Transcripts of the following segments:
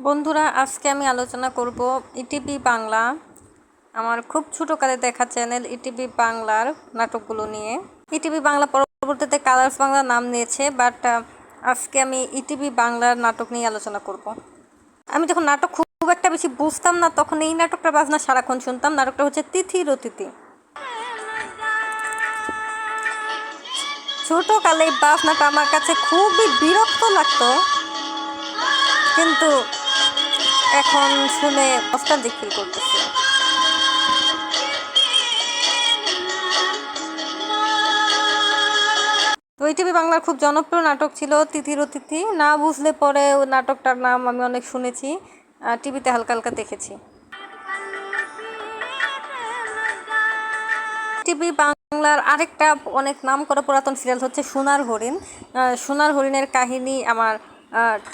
বন্ধুরা, আজকে আমি আলোচনা করব ইটিভি বাংলা, আমার খুব ছোটোকালে দেখা চ্যানেল ইটিভি বাংলার নাটকগুলো নিয়ে। ইটিভি বাংলা পরবর্তীতে কালার্স বাংলা নাম নিয়েছে, বাট আজকে আমি ইটিভি বাংলার নাটক নিয়ে আলোচনা করব। আমি যখন নাটক খুব একটা বেশি বুঝতাম না, তখন এই নাটকটা বাজনা সারাক্ষণ শুনতাম। নাটকটা হচ্ছে তিথির অতিথি। ছোটোকালে এই বাজনাটা আমার কাছে খুবই বিরক্ত লাগতো, কিন্তু এখন শুনে নস্টালজিক ফিল করতেছি। তো ইটিভি বাংলার খুব জনপ্রিয় নাটক ছিল তিথির অতিথি। না বুঝলে পরে ওই নাটকটার নাম আমি অনেক শুনেছি, টিভিতে হালকা হালকা দেখেছি। টিভি বাংলার আরেকটা অনেক নাম করা পুরাতন সিরিয়াল হচ্ছে সোনার হরিণ। সোনার হরিণের কাহিনী আমার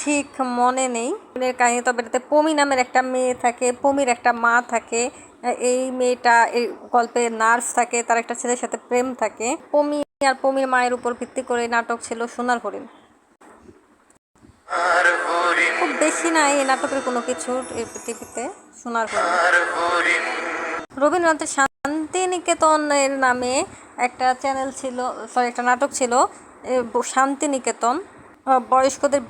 ঠিক মনে নেই হরিণের কাহিনী, তবে এটাতে পমি নামের একটা মেয়ে থাকে, পমির একটা মা থাকে। এই মেয়েটা এই গল্পে নার্স থাকে, তার একটা ছেলের সাথে প্রেম থাকে। পমি আর পমির মায়ের উপর ভিত্তি করে নাটক ছিল সোনার হরিণ। খুব বেশি নাই এই নাটকের কোনো কিছু টিভিতে। সোনার হরিণ। রবীন্দ্রনাথের শান্তিনিকেতনের নামে একটা চ্যানেল ছিল, একটা নাটক ছিল শান্তিনিকেতন। বয়স্কদের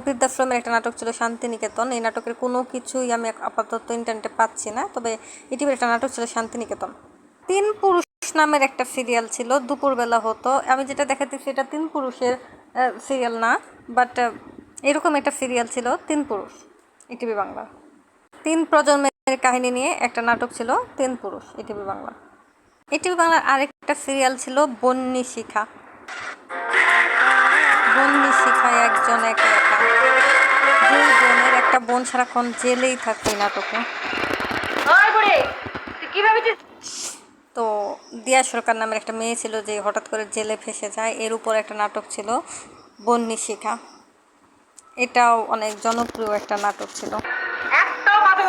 বৃদ্ধাশ্রমের একটা নাটক ছিল শান্তিনিকেতন। এই নাটকের কোনো কিছুই আমি আপাতত ইন্টারনেটে পাচ্ছি না, তবে ইটিভির একটা নাটক ছিল শান্তিনিকেতন। তিন পুরুষ নামের একটা সিরিয়াল ছিল, দুপুরবেলা হতো। আমি যেটা দেখাচ্ছি এটা তিন পুরুষের সিরিয়াল না, বাট এরকম একটা সিরিয়াল ছিল তিন পুরুষ। ইটিভি বাংলা তিন প্রজন্মের কাহিনী নিয়ে একটা নাটক ছিল তিন পুরুষ, ইটিভি বাংলা। ইটিভি বাংলার আরেকটা সিরিয়াল ছিল বন্যী শিখা। বন্যী শিখায় একজন একা একা, দুই বোনের একটা বোন সারাক্ষণ জেলেই থাকতো এই নাটকে। তো দিয়া সরকার নামের একটা মেয়ে ছিল যে হঠাৎ করে জেলে ফেসে যায়, এর উপর একটা নাটক ছিল বন্যী শিখা। এটাও অনেক জনপ্রিয় একটা নাটক ছিল।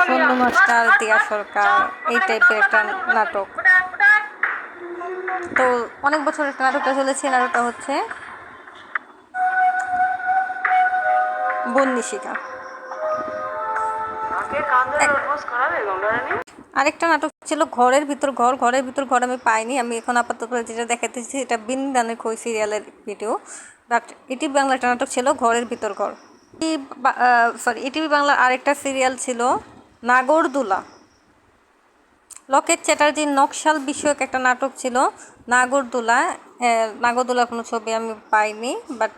সন্নু মাস্টার, দিয়া সরকার, এই টাইপের একটা নাটক। তো অনেক বছর একটা নাটকটা চলেছে, নাটকটা হচ্ছে বন্যী শিখা। আরেকটা নাটক ছিল ঘরের ভিতর ঘর। ঘরের ভিতর ঘর আমি পাইনি, আমি এখন আপাতত যেটা দেখাতেছি এটা বিন্দানের খই সিরিয়ালের ভিডিও। বাট ইটিভি বাংলা একটা নাটক ছিল ঘরের ভিতর ঘর। ইটিভি বাংলার আরেকটা সিরিয়াল ছিল নাগরদোলা। লকেট চ্যাটার্জির নকশাল বিষয়ক একটা নাটক ছিল নাগরদোলা। নাগরদোলার কোনো ছবি আমি পাইনি, বাট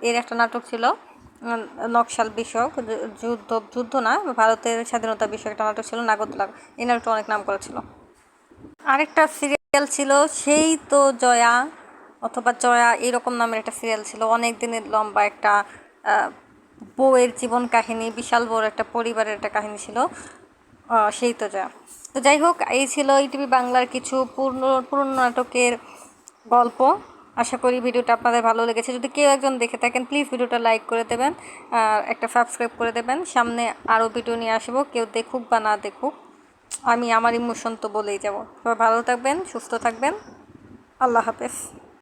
এর একটা নাটক ছিল নকশাল বিষয়ক, যুদ্ধ না, ভারতের স্বাধীনতা বিষয়ক একটা নাটক ছিল নাগরদোলা। এই নাটকটা অনেক নাম করা ছিল। আরেকটা সিরিয়াল ছিল সেই তো জয়া অথবা জয়া এরকম নামের একটা সিরিয়াল ছিল, অনেক দিনের লম্বা একটা বউয়ের জীবন কাহিনী, বিশাল বড় একটা পরিবারের একটা কাহিনী ছিল সেই তো জয়া। তো যাই হোক, এই ছিল ইটিভি বাংলার কিছু পুরনো নাটকের গল্প। আশা করি ভিডিওটা আপনাদের ভালো লেগেছে। যদি কেউ একজন দেখে থাকেন প্লিজ ভিডিওটা লাইক করে দেবেন, একটা সাবস্ক্রাইব করে দেবেন। সামনে আরও ভিডিও নিয়ে আসবো, কেউ দেখুক বা না দেখুক, আমি আমার ইমোশন তো বলেই যাব। সবাই ভালো থাকবেন, সুস্থ থাকবেন। আল্লাহ হাফেজ।